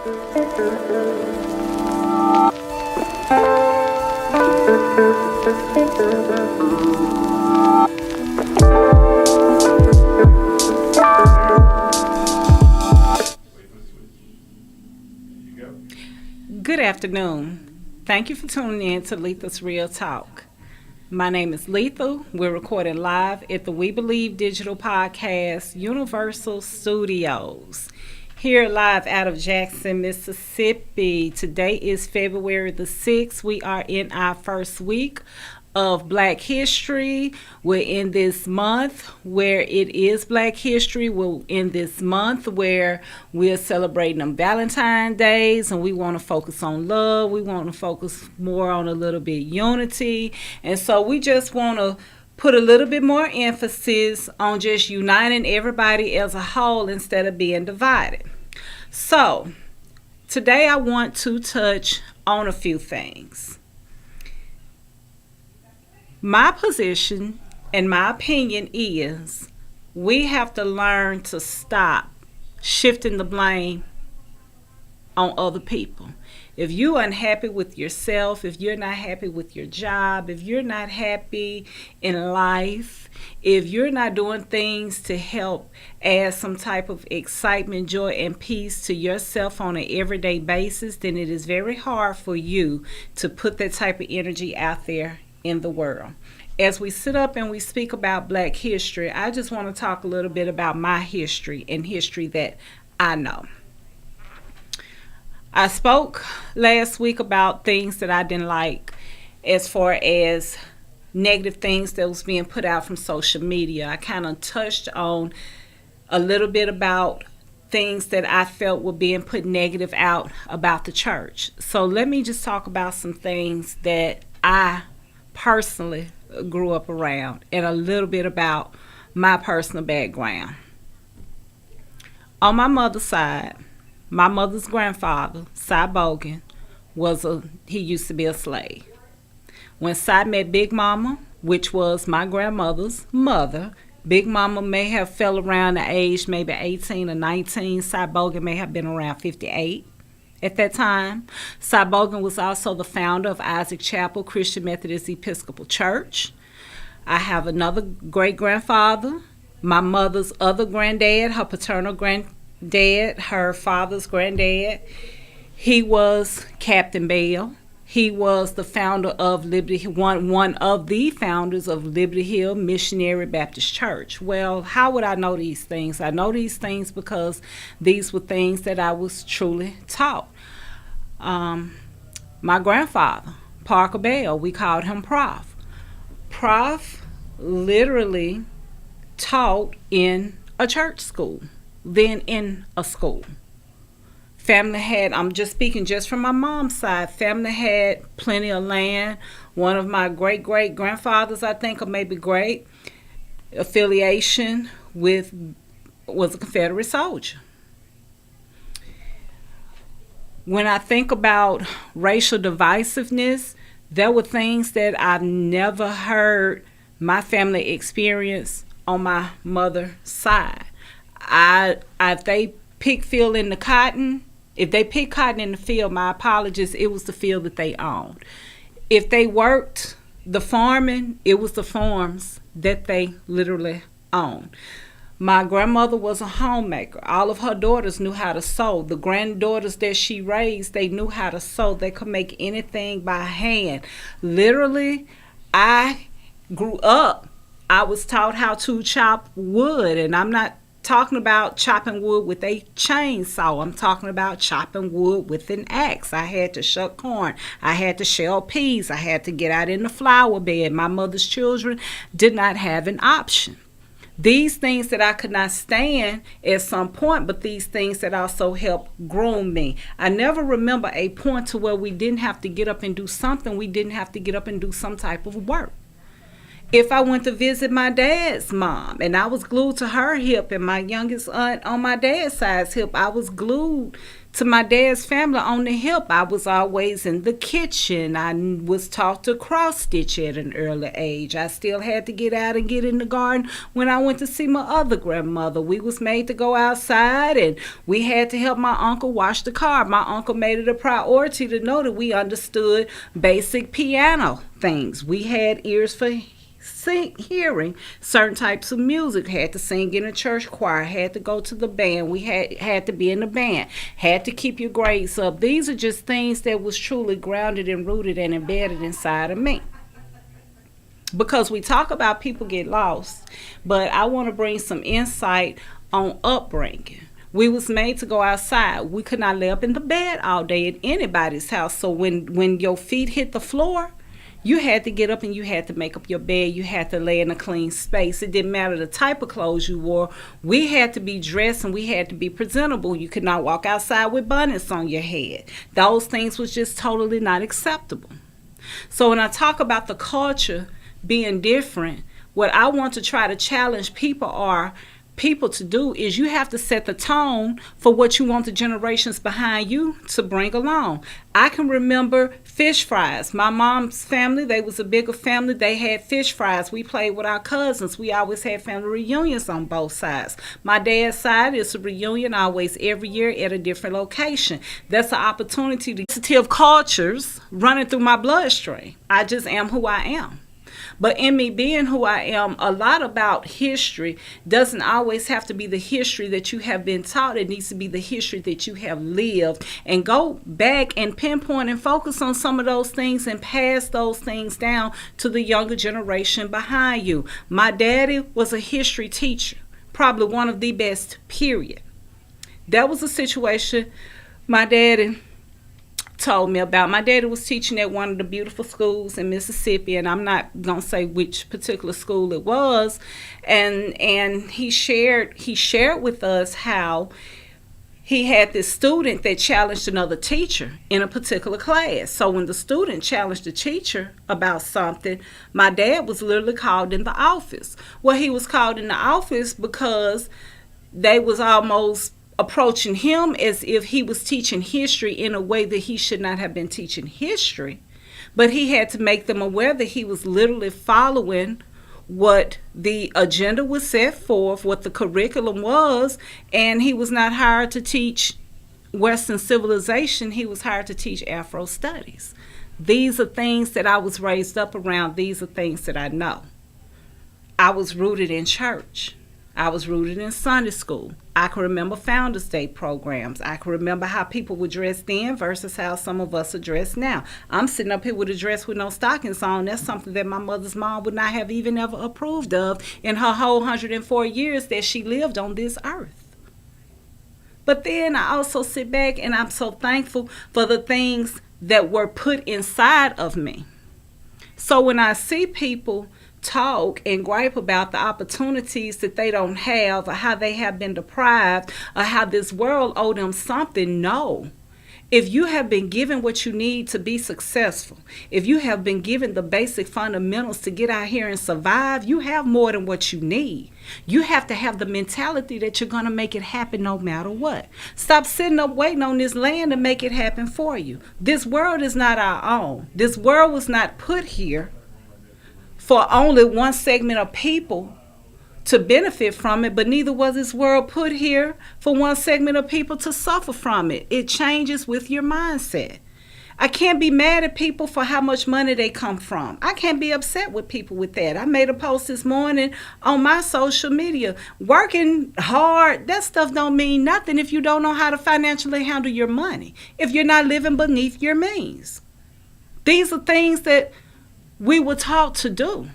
Good afternoon. Thank you for tuning in to Letha's Real Talk. My name is Letha. We're recording live at the We Believe Digital Podcast Universal Studios. Here live out of Jackson, Mississippi. Today is February the 6th. We are in our first week of Black History. We're in this month where it is Black History. We're in this month where we're celebrating on Valentine's Days, and we want to focus on love. We want to focus more on a little bit unity. And so we just want to put a little bit more emphasis on just uniting everybody as a whole instead of being divided. So today I want to touch on a few things. My position and my opinion is we have to learn to stop shifting the blame on other people. If you're unhappy with yourself, if you're not happy with your job, if you're not happy in life, if you're not doing things to help add some type of excitement, joy, and peace to yourself on an everyday basis, then it is very hard for you to put that type of energy out there in the world. As we sit up and we speak about Black history, I just want to talk a little bit about my history and history that I know. I spoke last week about things that I didn't like as far as negative things that was being put out from social media. I kind of touched on a little bit about things that I felt were being put negative out about the church. So let me just talk about some things that I personally grew up around and a little bit about my personal background. On my mother's side, my mother's grandfather, Cy Bogan, he used to be a slave. When Cy met Big Mama, which was my grandmother's mother, Big Mama may have fell around the age maybe 18 or 19. Cy Bogan may have been around 58. At that time, Cy Bogan was also the founder of Isaac Chapel Christian Methodist Episcopal Church. I have another great-grandfather, my mother's other granddad, her paternal granddad, her father's granddad. He was Captain Bell. He was the founder of Liberty, one of the founders of Liberty Hill Missionary Baptist Church. Well, how would I know these things? I know these things because these were things that I was truly taught. My grandfather, Parker Bell, we called him Prof. Prof literally taught in a church school, then in a school. Family had, I'm just speaking just from my mom's side, family had plenty of land. One of my great-great-grandfathers, I think, or maybe great, affiliation was a Confederate soldier. When I think about racial divisiveness, there were things that I've never heard my family experience on my mother's side. If they pick field in the cotton, if they picked cotton in the field, my apologies, it was the field that they owned. If they worked the farming, it was the farms that they literally owned. My grandmother was a homemaker. All of her daughters knew how to sew. The granddaughters that she raised, they knew how to sew. They could make anything by hand. Literally, I grew up, I was taught how to chop wood, and I'm not talking about chopping wood with a chainsaw. I'm talking about chopping wood with an axe. I had to shuck corn. I had to shell peas. I had to get out in the flower bed. My mother's children did not have an option. These things that I could not stand at some point, but these things that also helped groom me. I never remember a point to where we didn't have to get up and do something. We didn't have to get up and do some type of work. If I went to visit my dad's mom and I was glued to her hip, and my youngest aunt on my dad's side's hip, I was glued to my dad's family on the hip. I was always in the kitchen. I was taught to cross stitch at an early age. I still had to get out and get in the garden when I went to see my other grandmother. We was made to go outside, and we had to help my uncle wash the car. My uncle made it a priority to know that we understood basic piano things. We had ears for hearing certain types of music, had to sing in a church choir, had to go to the band, we had to be in the band, had to keep your grades up. These are just things that was truly grounded and rooted and embedded inside of me. Because we talk about people get lost, but I want to bring some insight on upbringing. We was made to go outside. We could not lay up in the bed all day at anybody's house. So when your feet hit the floor, you had to get up and you had to make up your bed. You had to lay in a clean space. It didn't matter the type of clothes you wore. We had to be dressed and we had to be presentable. You could not walk outside with bonnets on your head. Those things was just totally not acceptable. So when I talk about the culture being different, what I want to try to challenge people to do is you have to set the tone for what you want the generations behind you to bring along. I can remember fish fries. My mom's family, they was a bigger family. They had fish fries. We played with our cousins. We always had family reunions on both sides. My dad's side is a reunion always every year at a different location. That's an opportunity to sensitive cultures running through my bloodstream. I just am who I am. But in me being who I am, a lot about history doesn't always have to be the history that you have been taught. It needs to be the history that you have lived. And go back and pinpoint and focus on some of those things and pass those things down to the younger generation behind you. My daddy was a history teacher, probably one of the best, period. That was a situation my daddy told me about. My daddy was teaching at one of the beautiful schools in Mississippi, and I'm not gonna say which particular school it was, and he shared with us how he had this student that challenged another teacher in a particular class. So when the student challenged the teacher about something, my dad was literally called in the office. Well, he was called in the office because they was almost approaching him as if he was teaching history in a way that he should not have been teaching history. But he had to make them aware that he was literally following what the agenda was set forth, what the curriculum was, and he was not hired to teach Western civilization. He was hired to teach Afro studies. These are things that I was raised up around. These are things that I know. I was rooted in church. I was rooted in Sunday school. I can remember Founders Day programs. I can remember how people were dressed then versus how some of us are dressed now. I'm sitting up here with a dress with no stockings on. That's something that my mother's mom would not have even ever approved of in her whole 104 years that she lived on this earth. But then I also sit back and I'm so thankful for the things that were put inside of me. So when I see people talk and gripe about the opportunities that they don't have, or how they have been deprived, or how this world owed them something, no. If you have been given what you need to be successful, if you have been given the basic fundamentals to get out here and survive, you have more than what you need. You have to have the mentality that you're going to make it happen no matter what. Stop sitting up waiting on this land to make it happen for you. This world is not our own. This world was not put here for only one segment of people to benefit from it, but neither was this world put here for one segment of people to suffer from it. It changes with your mindset. I can't be mad at people for how much money they come from. I can't be upset with people with that. I made a post this morning on my social media. Working hard, that stuff don't mean nothing if you don't know how to financially handle your money, if you're not living beneath your means. These are things that we were taught to do.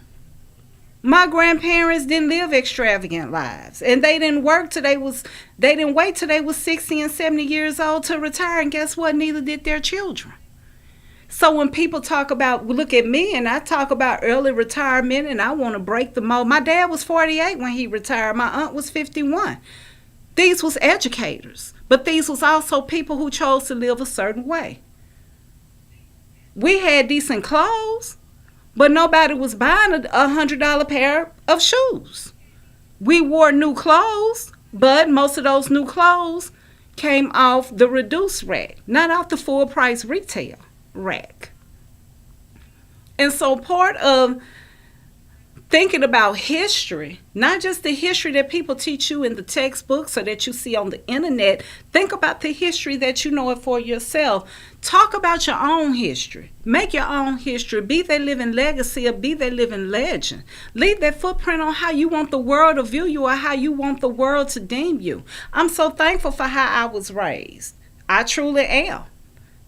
My grandparents didn't live extravagant lives, and they didn't wait till they was 60 and 70 years old to retire, and guess what? Neither did their children. So when people talk about, look at me, and I talk about early retirement, and I want to break the mold. My dad was 48 when he retired. My aunt was 51. These was educators, but these was also people who chose to live a certain way. We had decent clothes. but nobody was buying $100 pair of shoes. We wore new clothes, but most of those new clothes came off the reduced rack, not off the full price retail rack. And so part of thinking about history, not just the history that people teach you in the textbooks or that you see on the internet, think about the history that you know it for yourself. Talk about your own history. Make your own history. Be that living legacy or be that living legend. Leave that footprint on how you want the world to view you or how you want the world to deem you. I'm so thankful for how I was raised. I truly am.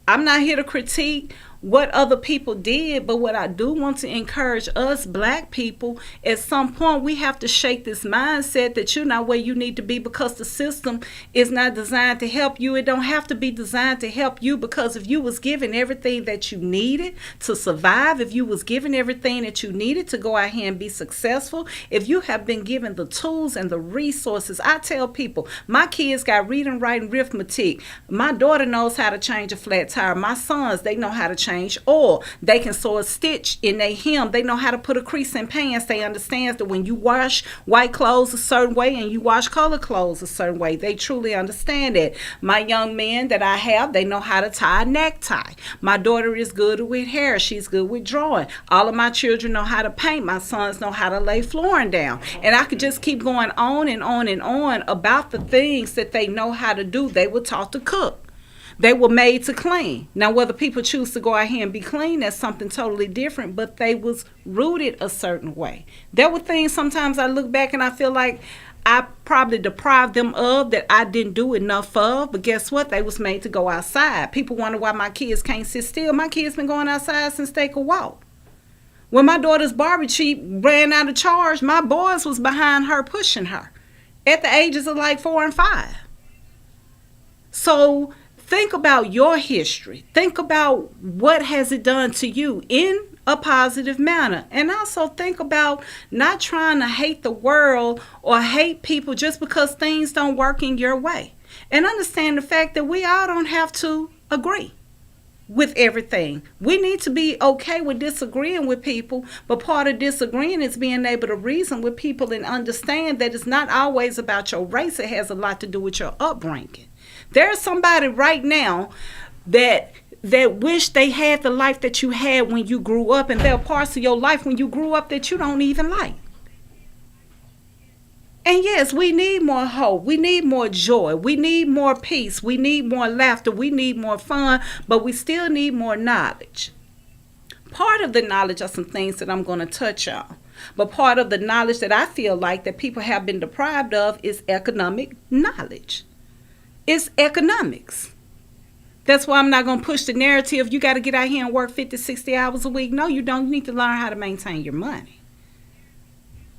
I'm not here to critique what other people did, but what I do want to encourage us black people, at some point we have to shake this mindset that you're not where you need to be because the system is not designed to help you. It don't have to be designed to help you, because if you was given everything that you needed to survive, if you was given everything that you needed to go out here and be successful, if you have been given the tools and the resources, I tell people, my kids got reading, writing, arithmetic. My daughter knows how to change a flat tire. My sons, they know how to change oil. They can sew a stitch in their hem. They know how to put a crease in pants. They understand that when you wash white clothes a certain way and you wash color clothes a certain way, they truly understand it. My young men that I have, they know how to tie a necktie. My daughter is good with hair. She's good with drawing. All of my children know how to paint. My sons know how to lay flooring down. And I could just keep going on and on and on about the things that they know how to do. They were taught to cook. They were made to clean. Now, whether people choose to go out here and be clean, that's something totally different, but they was rooted a certain way. There were things sometimes I look back and I feel like I probably deprived them of that I didn't do enough of, but guess what? They was made to go outside. People wonder why my kids can't sit still. My kids been going outside since they could walk. When my daughter's Barbie cheap ran out of charge, my boys was behind her pushing her at the ages of like 4 and 5. So think about your history. Think about what has it done to you in a positive manner. And also think about not trying to hate the world or hate people just because things don't work in your way. And understand the fact that we all don't have to agree with everything. We need to be okay with disagreeing with people, but part of disagreeing is being able to reason with people and understand that it's not always about your race. It has a lot to do with your upbringing. There's somebody right now that wish they had the life that you had when you grew up, and there are parts of your life when you grew up that you don't even like. And yes, we need more hope. We need more joy. We need more peace. We need more laughter. We need more fun, but we still need more knowledge. Part of the knowledge are some things that I'm going to touch on. But part of the knowledge that I feel like that people have been deprived of is economic knowledge. It's economics. That's why I'm not going to push the narrative, you got to get out here and work 50, 60 hours a week. No, you don't. You need to learn how to maintain your money.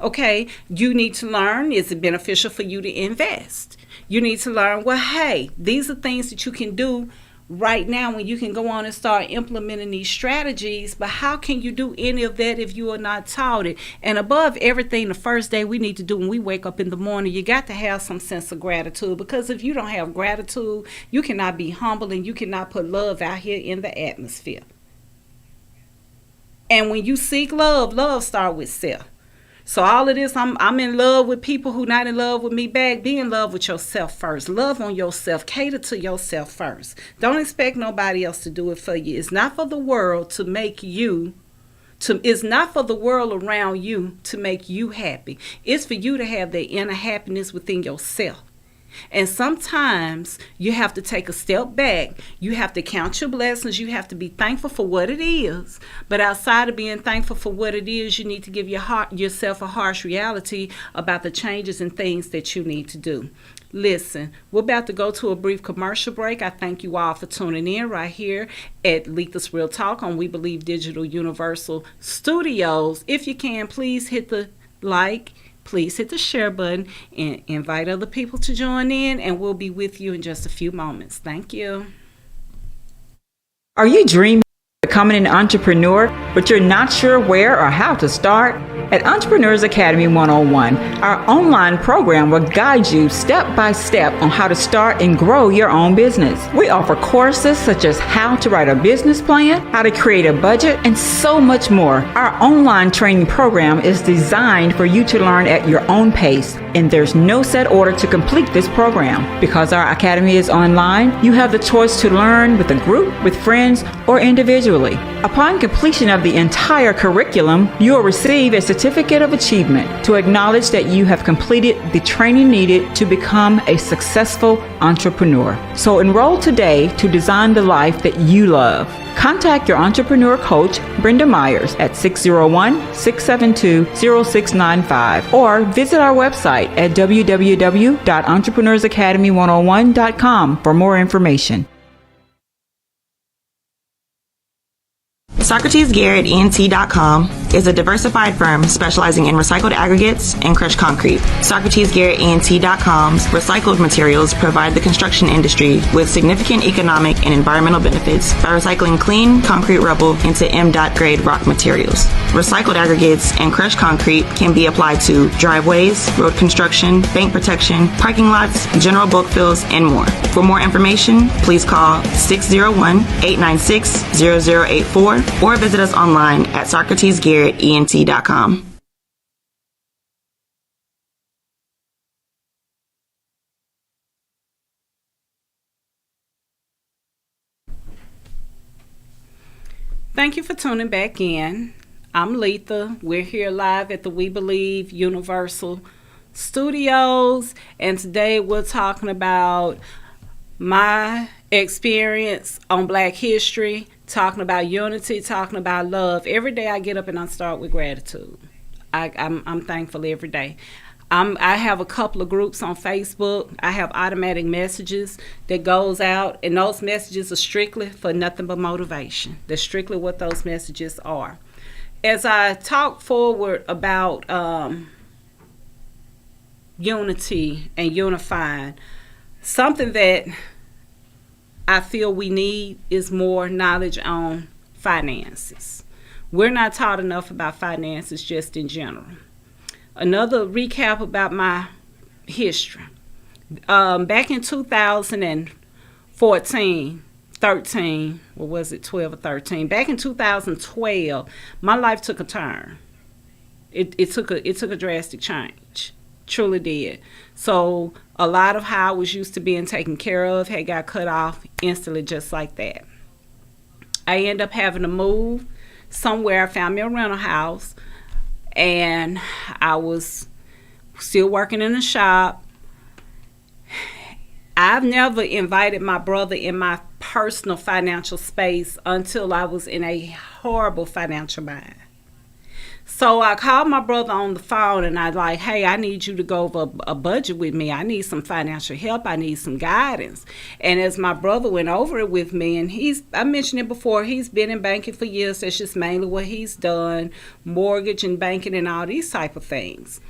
Okay, you need to learn, is it beneficial for you to invest? You need to learn, well, hey, these are things that you can do right now when you can go on and start implementing these strategies, but how can you do any of that if you are not taught it? And above everything, the first day we need to do when we wake up in the morning, you got to have some sense of gratitude, because if you don't have gratitude, you cannot be humble and you cannot put love out here in the atmosphere. And when you seek love, love starts with self. So all of this, I'm in love with people who not in love with me back. Be in love with yourself first. Love on yourself. Cater to yourself first. Don't expect nobody else to do it for you. It's not for the world to make you, it's not for the world around you to make you happy. It's for you to have the inner happiness within yourself. And sometimes you have to take a step back. You have to count your blessings. You have to be thankful for what it is. But outside of being thankful for what it is, you need to give yourself a harsh reality about the changes and things that you need to do. Listen, we're about to go to a brief commercial break. I thank you all for tuning in right here at Letha's Real Talk on We Believe Digital Universal Studios. If you can, please hit the like. Please hit the share button and invite other people to join in, and we'll be with you in just a few moments. Thank you. Are you dreaming of becoming an entrepreneur, but you're not sure where or how to start? At Entrepreneurs Academy 101, our online program will guide you step by step on how to start and grow your own business. We offer courses such as how to write a business plan, how to create a budget, and so much more. Our online training program is designed for you to learn at your own pace, and there's no set order to complete this program. Because our academy is online, you have the choice to learn with a group, with friends, or individually. Upon completion of the entire curriculum, you will receive a certificate of achievement to acknowledge that you have completed the training needed to become a successful entrepreneur. So enroll today to design the life that you love. Contact your entrepreneur coach, Brenda Myers, at 601-672-0695 or visit our website at www.entrepreneursacademy101.com for more information. SocratesGarrettENT.com is a diversified firm specializing in recycled aggregates and crushed concrete. SocratesGarrettENT.com's recycled materials provide the construction industry with significant economic and environmental benefits by recycling clean concrete rubble into M.Dot grade rock materials. Recycled aggregates and crushed concrete can be applied to driveways, road construction, bank protection, parking lots, general bulk fills, and more. For more information, please call 601-896-0084 or visit us online at SocratesGarrettENT.com. Thank you for tuning back in. I'm Letha. We're here live at the We Believe Universal Studios, and today we're talking about my experience on Black history, talking about unity, talking about love. Every day I get up and I start with gratitude. I'm thankful every day. I have a couple of groups on Facebook. I have automatic messages that goes out, and those messages are strictly for nothing but motivation. That's strictly what those messages are. As I talk forward about unity and unifying, something that I feel we need is more knowledge on finances. We're not taught enough about finances just in general. Another recap about my history. Back in 2014, 13, or was it 12 or 13? Back in 2012, my life took a turn. It took a drastic change. Truly did. So a lot of how I was used to being taken care of had got cut off instantly, just like that. I ended up having to move somewhere. I found me a rental house, and I was still working in the shop. I've never invited my brother in my personal financial space until I was in a horrible financial bind. So I called my brother on the phone, and I like, hey, I need you to go over a budget with me. I need some financial help. I need some guidance. And as my brother went over it with me, and I mentioned it before, he's been in banking for years. That's just mainly what he's done, mortgage and banking and all these type of things.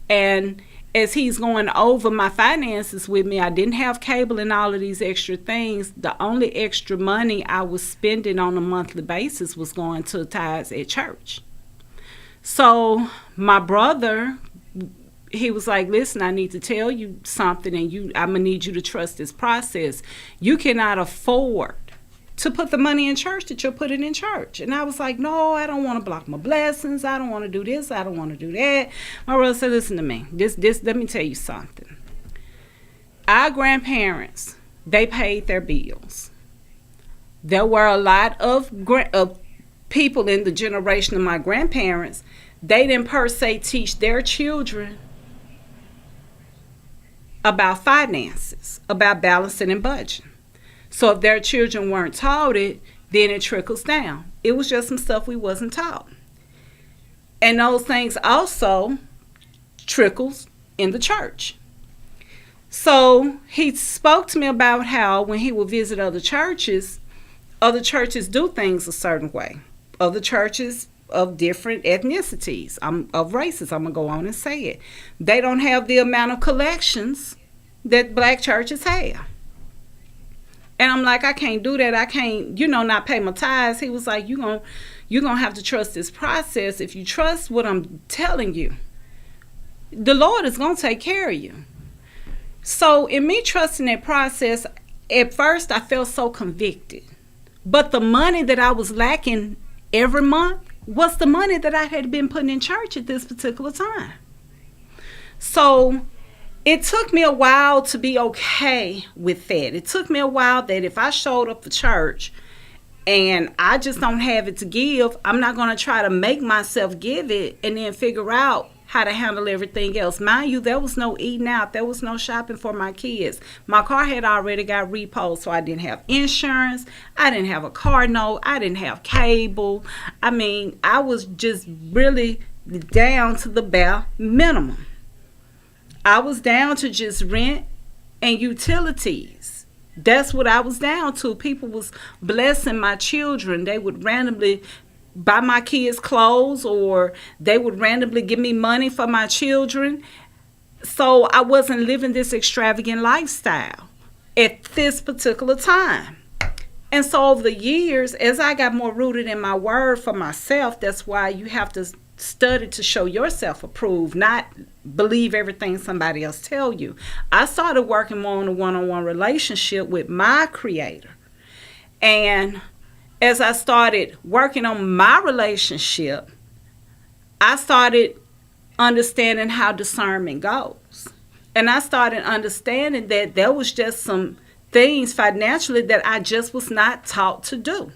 And as he's going over my finances with me, I didn't have cable and all of these extra things. The only extra money I was spending on a monthly basis was going to tithes at church. So my brother, he was like, listen, I need to tell you something, and I'm going to need you to trust this process. You cannot afford to put the money in church that you're putting in church. And I was like, no, I don't want to block my blessings. I don't want to do this. I don't want to do that. My brother said, listen to me. This. Let me tell you something. Our grandparents, they paid their bills. There were a lot of people in the generation of my grandparents. They didn't per se teach their children about finances, about balancing and budgeting. So if their children weren't taught it, then it trickles down. It was just some stuff we wasn't taught. And those things also trickles in the church. So he spoke to me about how when he would visit other churches do things a certain way. Other churches of different ethnicities, of races, I'm going to go on and say it. They don't have the amount of collections that Black churches have. And I'm like, I can't do that. I can't, not pay my tithes. He was like, you're gonna have to trust this process. If you trust what I'm telling you, the Lord is gonna take care of you. So in me trusting that process, at first I felt so convicted. But the money that I was lacking every month was the money that I had been putting in church at this particular time. So it took me a while to be okay with that. It took me a while that if I showed up for church and I just don't have it to give, I'm not going to try to make myself give it and then figure out how to handle everything else. Mind you, there was no eating out. There was no shopping for my kids. My car had already got repoed, so I didn't have insurance. I didn't have a car note. I didn't have cable. I mean, I was just really down to the bare minimum. I was down to just rent and utilities. That's what I was down to. People was blessing my children. They would randomly buy my kids clothes, or they would randomly give me money for my children. So I wasn't living this extravagant lifestyle at this particular time. And so over the years, as I got more rooted in my word for myself, that's why you have to study to show yourself approved, not believe everything somebody else tell you. I started working more on a one-on-one relationship with my creator. And as I started working on my relationship, I started understanding how discernment goes. And I started understanding that there was just some things financially that I just was not taught to do.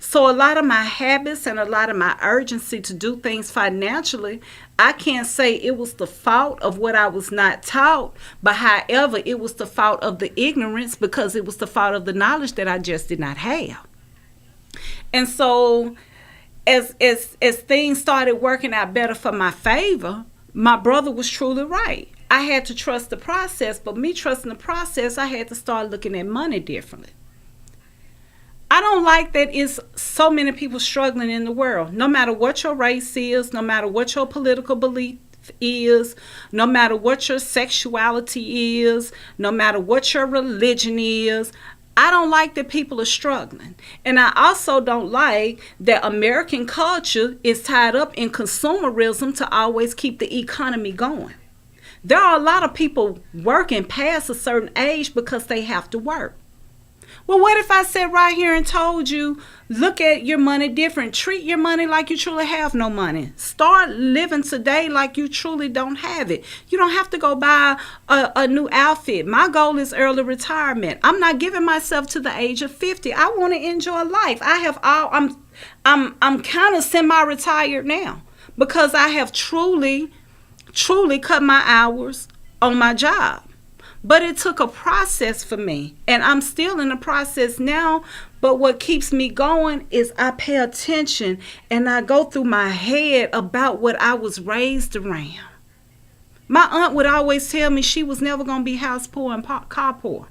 So a lot of my habits and a lot of my urgency to do things financially, I can't say it was the fault of what I was not taught, but however, it was the fault of the ignorance, because it was the fault of the knowledge that I just did not have. And so as things started working out better for my favor, my brother was truly right. I had to trust the process, but me trusting the process, I had to start looking at money differently. I don't like that it's so many people struggling in the world. No matter what your race is, no matter what your political belief is, no matter what your sexuality is, no matter what your religion is, I don't like that people are struggling. And I also don't like that American culture is tied up in consumerism to always keep the economy going. There are a lot of people working past a certain age because they have to work. Well, what if I sat right here and told you, look at your money different. Treat your money like you truly have no money. Start living today like you truly don't have it. You don't have to go buy a new outfit. My goal is early retirement. I'm not giving myself to the age of 50. I want to enjoy life. I'm kind of semi-retired now because I have truly cut my hours on my job. But it took a process for me, and I'm still in the process now. But what keeps me going is I pay attention and I go through my head about what I was raised around. My aunt would always tell me she was never going to be house poor and car poor.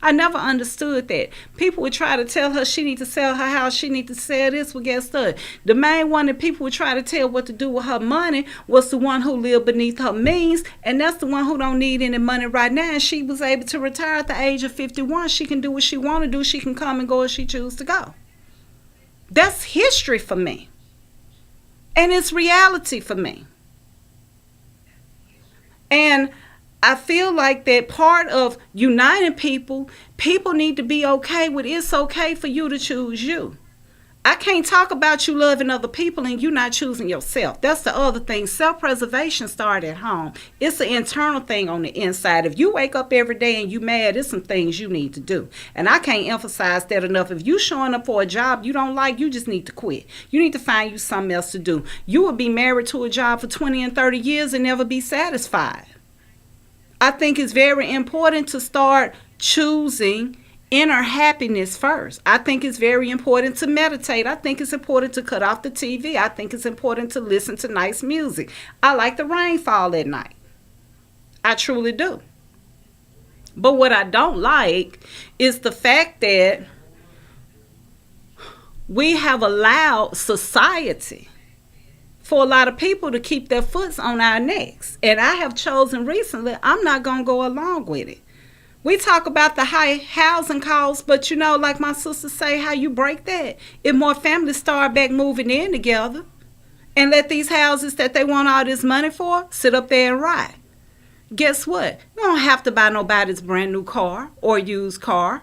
I never understood that. People would try to tell her she need to sell her house, she need to sell this. Well, guess what? The main one that people would try to tell what to do with her money was the one who lived beneath her means, and that's the one who don't need any money right now. And she was able to retire at the age of 51. She can do what she want to do. She can come and go as she chooses to go. That's history for me. And it's reality for me. And I feel like that part of uniting people need to be okay with it's okay for you to choose you. I can't talk about you loving other people and you not choosing yourself. That's the other thing. Self-preservation starts at home. It's an internal thing on the inside. If you wake up every day and you mad, there's some things you need to do. And I can't emphasize that enough. If you showing up for a job you don't like, you just need to quit. You need to find you something else to do. You will be married to a job for 20 and 30 years and never be satisfied. I think it's very important to start choosing inner happiness first. I think it's very important to meditate. I think it's important to cut off the TV. I think it's important to listen to nice music. I like the rainfall at night. I truly do. But what I don't like is the fact that we have allowed society for a lot of people to keep their foots on our necks. And I have chosen recently, I'm not going to go along with it. We talk about the high housing costs, but like my sister say, how you break that? If more families start back moving in together and let these houses that they want all this money for sit up there and rot. Guess what? You don't have to buy nobody's brand new car or used car.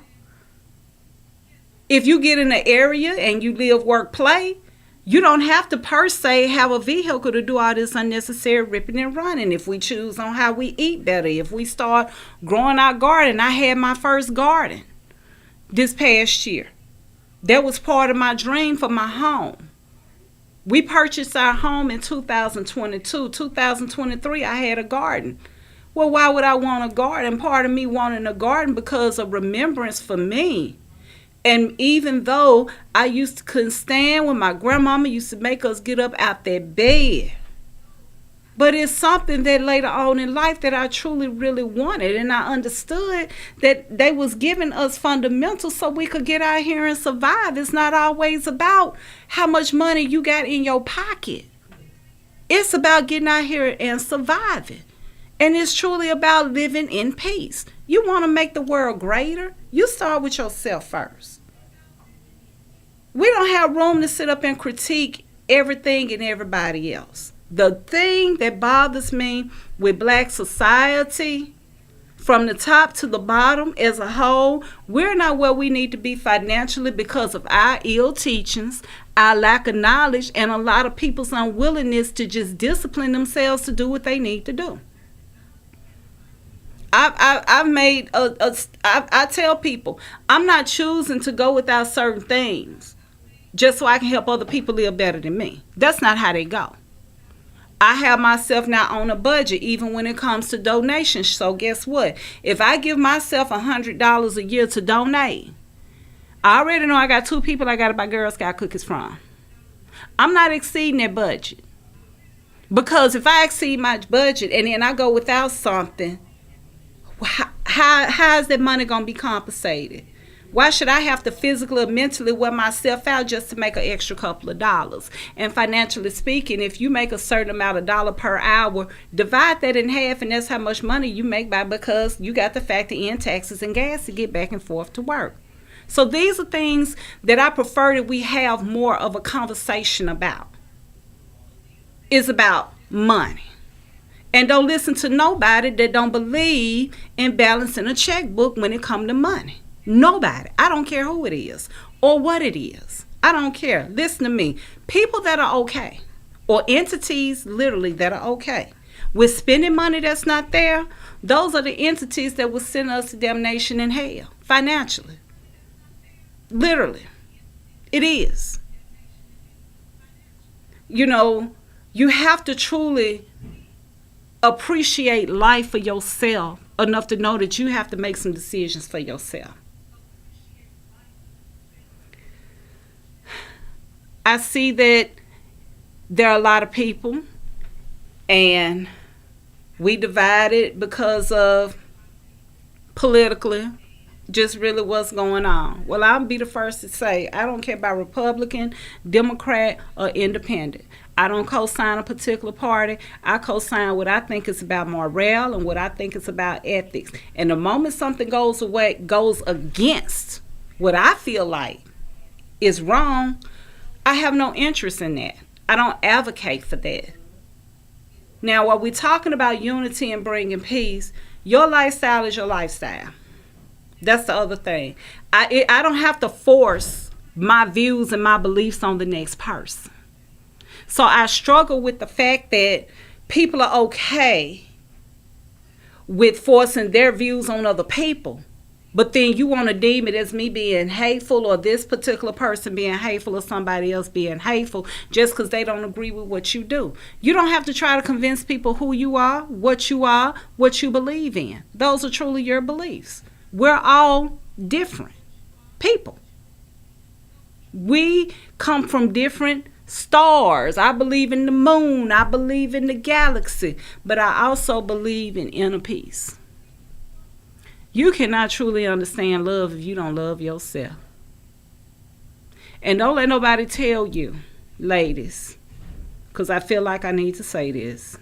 If you get in an area and you live, work, play, you don't have to per se have a vehicle to do all this unnecessary ripping and running. If we choose on how we eat better, if we start growing our garden. I had my first garden this past year. That was part of my dream for my home. We purchased our home in 2022. 2023, I had a garden. Well, why would I want a garden? Part of me wanting a garden because of remembrance for me. And even though I couldn't stand when my grandmama used to make us get up out that bed, but it's something that later on in life that I truly, really wanted. And I understood that they was giving us fundamentals so we could get out here and survive. It's not always about how much money you got in your pocket. It's about getting out here and surviving. And it's truly about living in peace. You want to make the world greater? You start with yourself first. We don't have room to sit up and critique everything and everybody else. The thing that bothers me with Black society, from the top to the bottom as a whole, we're not where we need to be financially because of our ill teachings, our lack of knowledge, and a lot of people's unwillingness to just discipline themselves to do what they need to do. I tell people, I'm not choosing to go without certain things just so I can help other people live better than me. That's not how they go. I have myself now on a budget, even when it comes to donations. So guess what? If I give myself $100 a year to donate, I already know I got 2 people I got to buy Girl Scout cookies from. I'm not exceeding that budget. Because if I exceed my budget and then I go without something, how is that money going to be compensated? Why should I have to physically or mentally wear myself out just to make an extra couple of dollars? And financially speaking, if you make a certain amount of dollar per hour, divide that in half, and that's how much money you make because you got to factor in taxes and gas to get back and forth to work. So these are things that I prefer that we have more of a conversation about. It's about money. And don't listen to nobody that don't believe in balancing a checkbook when it comes to money. Nobody. I don't care who it is or what it is. I don't care. Listen to me. People that are okay, or entities literally that are okay with spending money that's not there, those are the entities that will send us to damnation and hell financially. Literally. It is. You have to truly appreciate life for yourself enough to know that you have to make some decisions for yourself. I see that there are a lot of people, and we divided because of politically just really what's going on. Well, I'll be the first to say I don't care about Republican, Democrat, or Independent. I don't co-sign a particular party. I co-sign what I think is about morale and what I think is about ethics. And the moment something goes against what I feel like is wrong, I have no interest in that. I don't advocate for that. Now, while we're talking about unity and bringing peace, your lifestyle is your lifestyle. That's the other thing. I don't have to force my views and my beliefs on the next person. So I struggle with the fact that people are okay with forcing their views on other people, but then you want to deem it as me being hateful or this particular person being hateful or somebody else being hateful just because they don't agree with what you do. You don't have to try to convince people who you are, what you believe in. Those are truly your beliefs. We're all different people. We come from different stars. I believe in the moon. I believe in the galaxy. But I also believe in inner peace. You cannot truly understand love if you don't love yourself. And don't let nobody tell you, ladies, because I feel like I need to say this.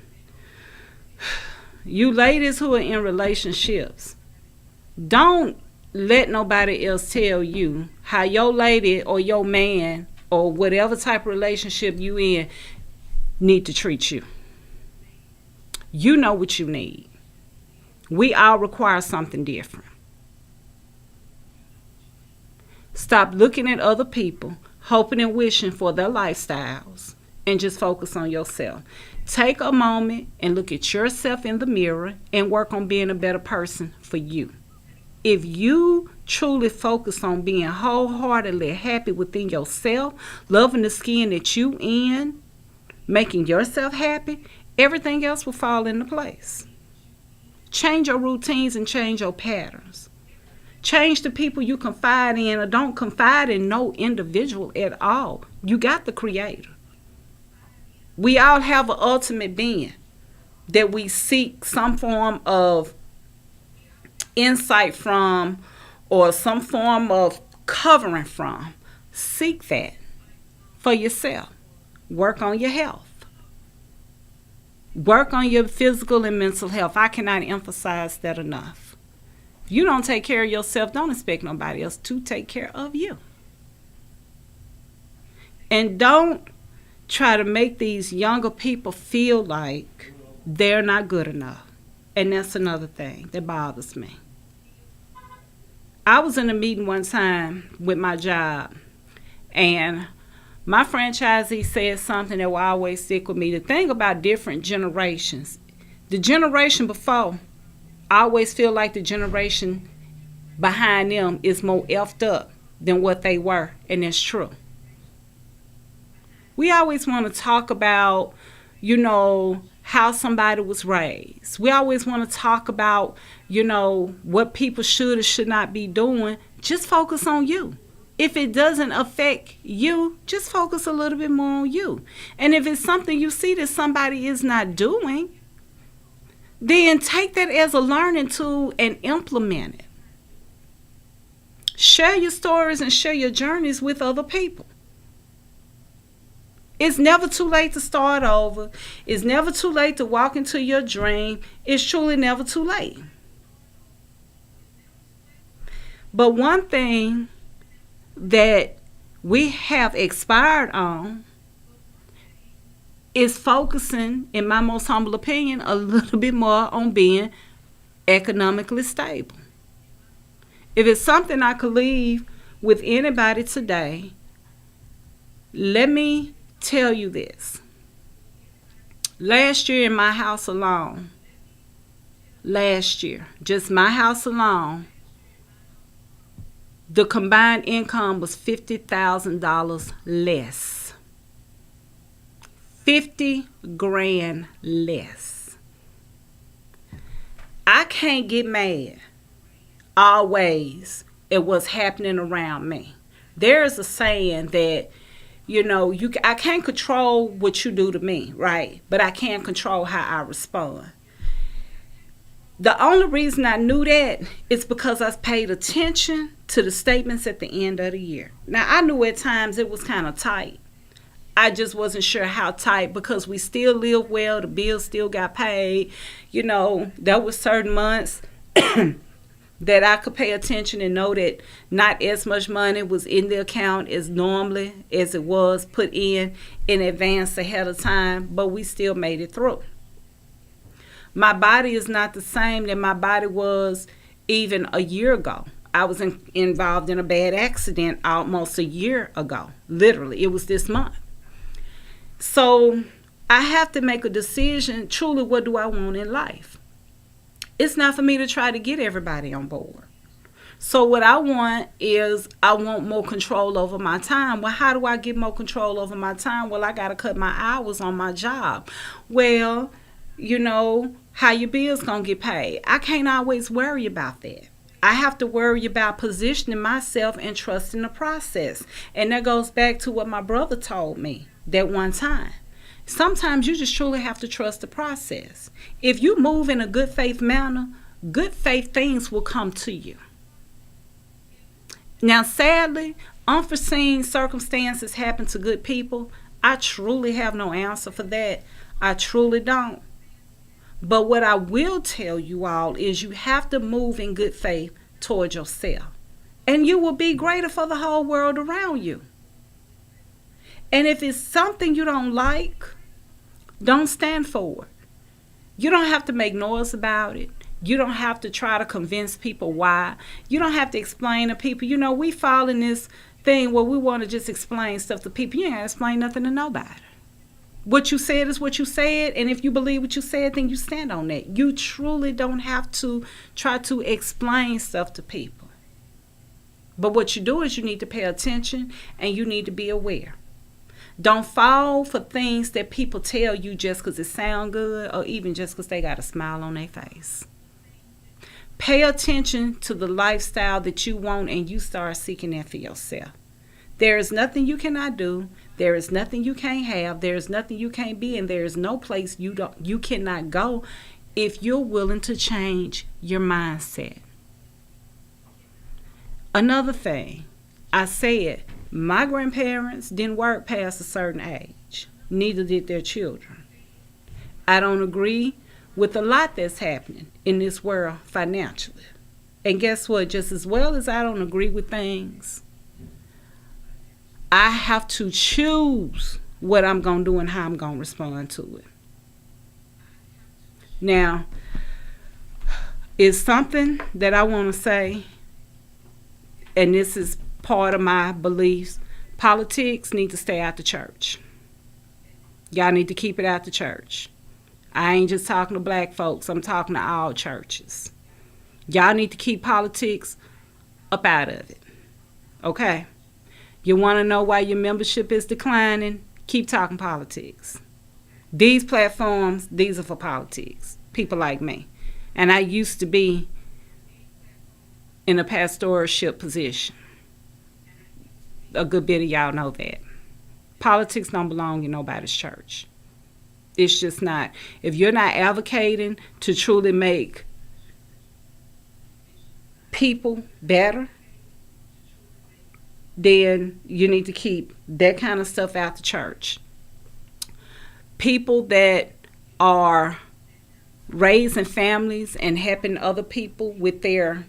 You ladies who are in relationships, Don't let nobody else tell you how your lady or your man or whatever type of relationship you in need to treat you. You know what you need. We all require something different. Stop looking at other people, hoping and wishing for their lifestyles, and just focus on yourself. Take a moment and look at yourself in the mirror and work on being a better person for you. If you truly focus on being wholeheartedly happy within yourself, loving the skin that you in, making yourself happy, everything else will fall into place. Change your routines and change your patterns. Change the people you confide in, or don't confide in no individual at all. You got the Creator. We all have an ultimate being that we seek some form of insight from or some form of covering from. Seek that for yourself. Work on your health. Work on your physical and mental health. I cannot emphasize that enough. If you don't take care of yourself, don't expect nobody else to take care of you. And don't try to make these younger people feel like they're not good enough. And that's another thing that bothers me. I was in a meeting one time with my job, and my franchisee said something that will always stick with me. The thing about different generations, the generation before, I always feel like the generation behind them is more effed up than what they were, and that's true. We always want to talk about, how somebody was raised. We always want to talk about, what people should or should not be doing. Just focus on you. If it doesn't affect you, just focus a little bit more on you. And if it's something you see that somebody is not doing, then take that as a learning tool and implement it. Share your stories and share your journeys with other people. It's never too late to start over. It's never too late to walk into your dream. It's truly never too late. But one thing that we have expired on is focusing, in my most humble opinion, a little bit more on being economically stable. If it's something I could leave with anybody today, let me tell you this. Last year in my house alone, just my house alone, the combined income was $50,000 less. 50 grand less. I can't get mad always at what's happening around me. There's a saying that, I can't control what you do to me, right? But I can control how I respond. The only reason I knew that is because I paid attention to the statements at the end of the year. Now, I knew at times it was kind of tight. I just wasn't sure how tight, because we still live well. The bills still got paid. There were certain months that I could pay attention and know that not as much money was in the account as normally as it was put in advance ahead of time, but we still made it through. My body is not the same that my body was even a year ago. I was involved in a bad accident almost a year ago. Literally, it was this month. So I have to make a decision, truly, what do I want in life? It's not for me to try to get everybody on board. So what I want is, I want more control over my time. Well, how do I get more control over my time? Well, I got to cut my hours on my job. Well, how your bills going to get paid. I can't always worry about that. I have to worry about positioning myself and trusting the process. And that goes back to what my brother told me that one time. Sometimes you just truly have to trust the process. If you move in a good faith manner, good faith things will come to you. Now, sadly, unforeseen circumstances happen to good people. I truly have no answer for that. I truly don't. But what I will tell you all is, you have to move in good faith toward yourself. And you will be greater for the whole world around you. And if it's something you don't like, don't stand for it. You don't have to make noise about it. You don't have to try to convince people why. You don't have to explain to people. You know, we fall in this thing where we want to just explain stuff to people. You ain't got to explain nothing to nobody. What you said is what you said, and if you believe what you said, then you stand on that. You truly don't have to try to explain stuff to people. But what you do is you need to pay attention and you need to be aware. Don't fall for things that people tell you just because it sounds good or even just because they got a smile on their face. Pay attention to the lifestyle that you want and you start seeking that for yourself. There is nothing you cannot do. There is nothing you can't have. There is nothing you can't be, and there is no place you cannot go if you're willing to change your mindset. Another thing, I said my grandparents didn't work past a certain age. Neither did their children. I don't agree with a lot that's happening in this world financially. And guess what? Just as well as I don't agree with things, I have to choose what I'm going to do and how I'm going to respond to it. Now, it's something that I want to say, and this is part of my beliefs. Politics need to stay out the church. Y'all need to keep it out the church. I ain't just talking to black folks. I'm talking to all churches. Y'all need to keep politics up out of it. Okay? You want to know why your membership is declining? Keep talking politics. These platforms, these are for politics. People like me. And I used to be in a pastoralship position. A good bit of y'all know that. Politics don't belong in nobody's church. It's just not. If you're not advocating to truly make people better, then you need to keep that kind of stuff out the church. People that are raising families and helping other people with their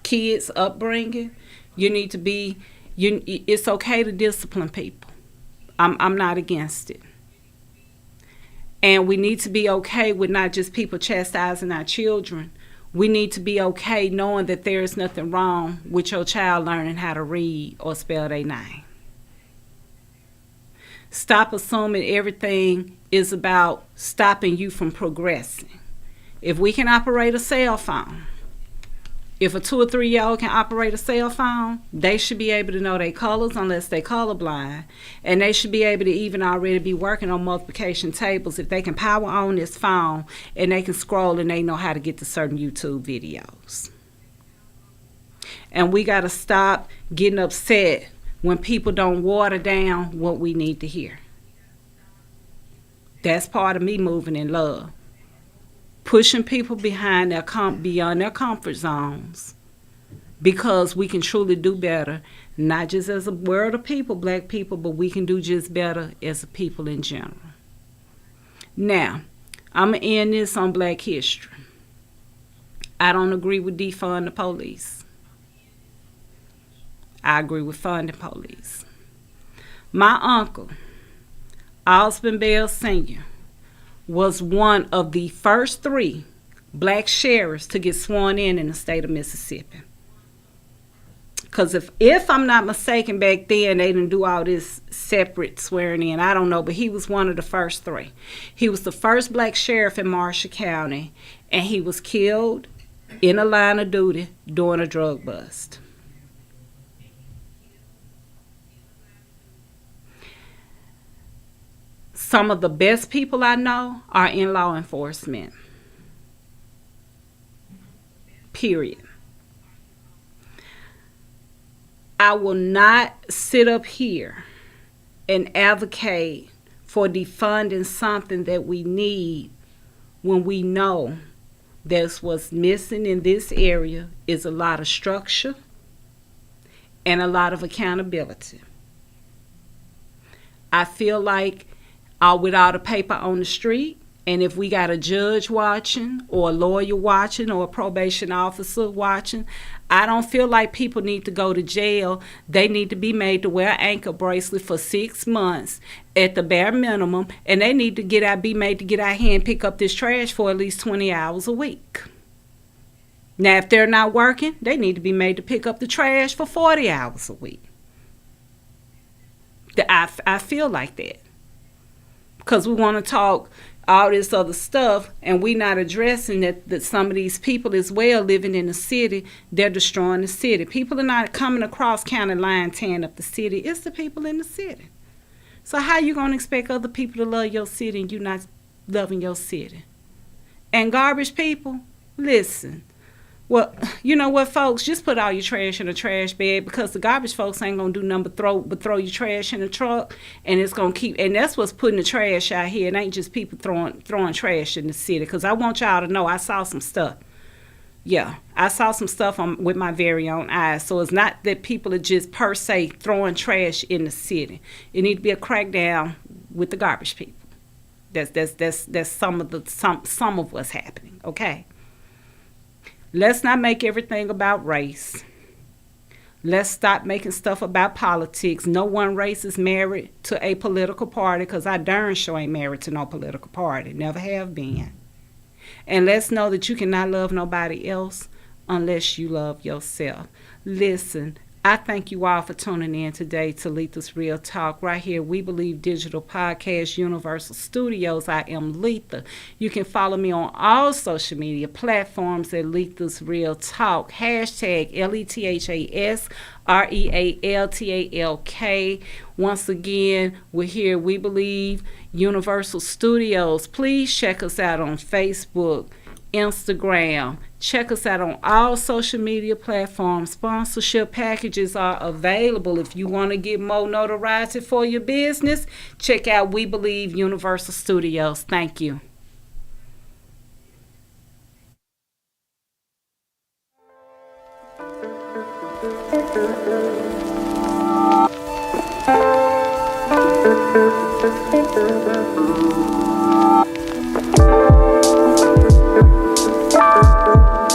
kids' upbringing, you need to be, it's okay to discipline people. I'm not against it. And we need to be okay with not just people chastising our children. We need to be okay knowing that there is nothing wrong with your child learning how to read or spell their name. Stop assuming everything is about stopping you from progressing. If we can operate a cell phone, if a 2 or 3-year-old can operate a cell phone, they should be able to know their colors unless they're colorblind. And they should be able to even already be working on multiplication tables if they can power on this phone and they can scroll and they know how to get to certain YouTube videos. And we got to stop getting upset when people don't water down what we need to hear. That's part of me moving in love. Pushing people beyond their comfort zones, because we can truly do better, not just as a world of people, black people, but we can do just better as a people in general. Now, I'm going to end this on Black history. I don't agree with defund the police. I agree with funding police. My uncle, Osmond Bell Sr., was one of the first 3 black sheriffs to get sworn in the state of Mississippi. Because if I'm not mistaken, back then they didn't do all this separate swearing in. I don't know, but he was one of the first 3. He was the first black sheriff in Marshall County, and he was killed in a line of duty during a drug bust. Some of the best people I know are in law enforcement. Period. I will not sit up here and advocate for defunding something that we need when we know that's what's missing in this area is a lot of structure and a lot of accountability. I feel like with all the paper on the street, And if we got a judge watching or a lawyer watching or a probation officer watching, I don't feel like people need to go to jail. They need to be made to wear an ankle bracelet for 6 months at the bare minimum. And they need to be made to get out here and pick up this trash for at least 20 hours a week. Now, if they're not working, they need to be made to pick up the trash for 40 hours a week. I feel like that. Because we want to talk all this other stuff, and we not addressing that some of these people as well living in the city, they're destroying the city. People are not coming across county line tearing up the city. It's the people in the city. So how you going to expect other people to love your city and you not loving your city? And garbage people, listen. Well, you know what, folks? Just put all your trash in a trash bag, because the garbage folks ain't gonna do nothing but throw your trash in the truck, and it's gonna keep. And that's what's putting the trash out here. It ain't just people throwing trash in the city. Because I want y'all to know, I saw some stuff. Yeah, I saw some stuff with my very own eyes. So it's not that people are just per se throwing trash in the city. It need to be a crackdown with the garbage people. That's some of what's happening. Okay. Let's not make everything about race. Let's stop making stuff about politics. No one race is married to a political party, because I darn sure ain't married to no political party. Never have been. And let's know that you cannot love nobody else unless you love yourself. Listen, I thank you all for tuning in today to Letha's Real Talk. Right here, We Believe Digital Podcast, Universal Studios. I am Letha. You can follow me on all social media platforms at Letha's Real Talk. Hashtag LETHASREALTALK. Once again, we're here, We Believe Universal Studios. Please check us out on Facebook, Instagram. Check us out on all social media platforms. Sponsorship packages are available. If you want to get more notoriety for your business, check out We Believe Universal Studios. Thank you.